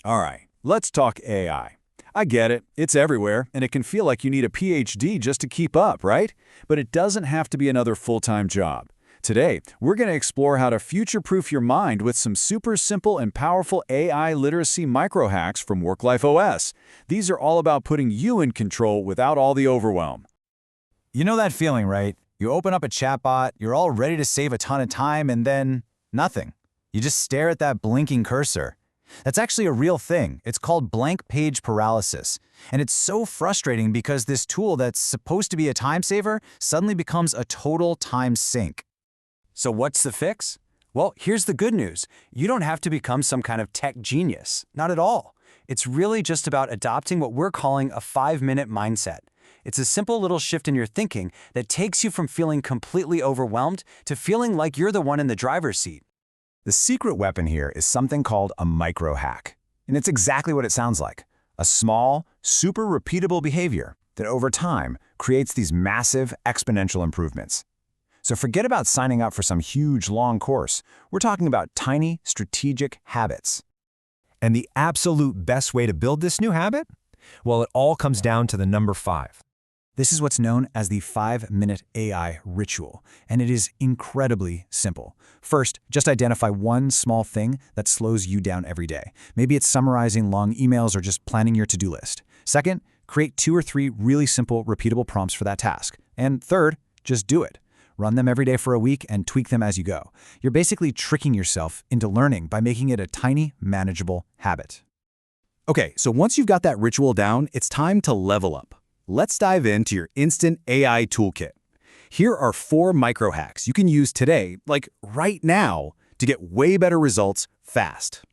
All right, let's talk AI. I get it, it's everywhere, and it can feel like you need a PhD just to keep up, right? But it doesn't have to be another full-time job. Today, we're going to explore how to future-proof your mind with some super simple and powerful AI literacy microhacks from WorkLifeOS. These are all about putting you in control without all the overwhelm. You know that feeling, right? You open up a chatbot, you're all ready to save a ton of time, and then nothing. You just stare at that blinking cursor. That's actually a real thing. It's called blank page paralysis. And it's so frustrating because this tool that's supposed to be a time saver suddenly becomes a total time sink. So what's the fix? Well, here's the good news. You don't have to become some kind of tech genius. Not at all. It's really just about adopting what we're calling a 5-minute mindset. It's a simple little shift in your thinking that takes you from feeling completely overwhelmed to feeling like you're the one in the driver's seat. The secret weapon here is something called a microhack. And it's exactly what it sounds like. A small, super repeatable behavior that over time creates these massive exponential improvements. So forget about signing up for some huge long course. We're talking about tiny strategic habits. And the absolute best way to build this new habit? Well, it all comes down to the number 5. This is what's known as the 5-minute AI ritual, and it is incredibly simple. First, just identify one small thing that slows you down every day. Maybe it's summarizing long emails or just planning your to-do list. Second, create 2 or 3 really simple, repeatable prompts for that task. And third, just do it. Run them every day for a week and tweak them as you go. You're basically tricking yourself into learning by making it a tiny, manageable habit. Okay, so once you've got that ritual down, it's time to level up. Let's dive into your instant AI toolkit. Here are 4 microhacks you can use today, like right now, to get way better results fast.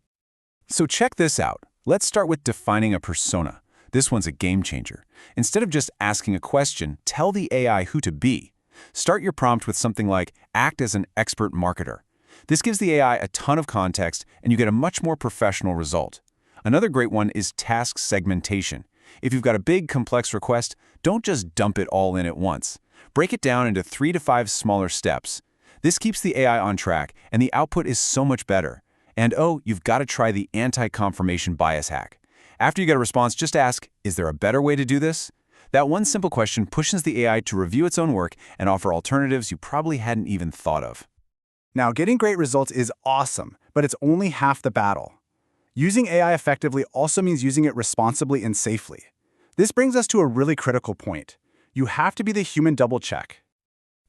So check this out. Let's start with defining a persona. This one's a game changer. Instead of just asking a question, tell the AI who to be. Start your prompt with something like, act as an expert marketer. This gives the AI a ton of context, and you get a much more professional result. Another great one is task segmentation. If you've got a big, complex request, don't just dump it all in at once. Break it down into 3 to 5 smaller steps. This keeps the AI on track, and the output is so much better. And oh, you've got to try the anti-confirmation bias hack. After you get a response, just ask, is there a better way to do this? That one simple question pushes the AI to review its own work and offer alternatives you probably hadn't even thought of. Now, getting great results is awesome, but it's only half the battle. Using AI effectively also means using it responsibly and safely. This brings us to a really critical point. You have to be the human double check.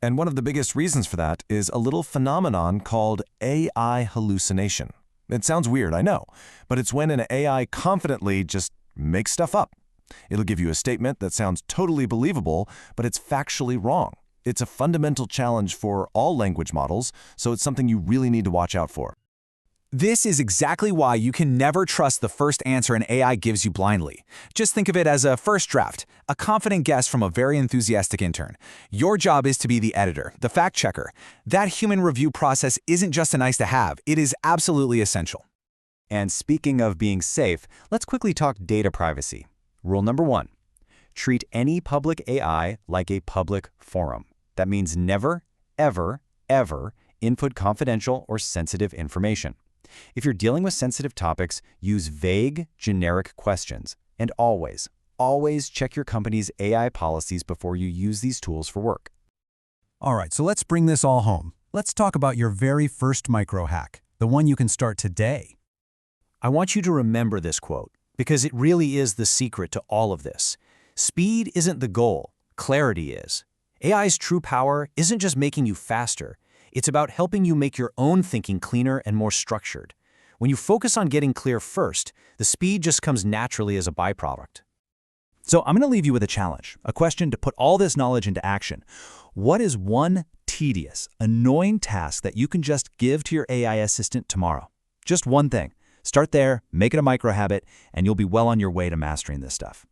And one of the biggest reasons for that is a little phenomenon called AI hallucination. It sounds weird, I know, but it's when an AI confidently just makes stuff up. It'll give you a statement that sounds totally believable, but it's factually wrong. It's a fundamental challenge for all language models, so it's something you really need to watch out for. This is exactly why you can never trust the first answer an AI gives you blindly. Just think of it as a first draft, a confident guess from a very enthusiastic intern. Your job is to be the editor, the fact checker. That human review process isn't just a nice to have, it is absolutely essential. And speaking of being safe, let's quickly talk data privacy. Rule number 1, treat any public AI like a public forum. That means never, ever, ever input confidential or sensitive information. If you're dealing with sensitive topics, use vague, generic questions. And always, always check your company's AI policies before you use these tools for work. All right, so let's bring this all home. Let's talk about your very first microhack, the one you can start today. I want you to remember this quote, because it really is the secret to all of this. Speed isn't the goal, clarity is. AI's true power isn't just making you faster. It's about helping you make your own thinking cleaner and more structured. When you focus on getting clear first, the speed just comes naturally as a byproduct. So I'm going to leave you with a challenge, a question to put all this knowledge into action. What is one tedious, annoying task that you can just give to your AI assistant tomorrow? Just one thing. Start there, make it a micro habit, and you'll be well on your way to mastering this stuff.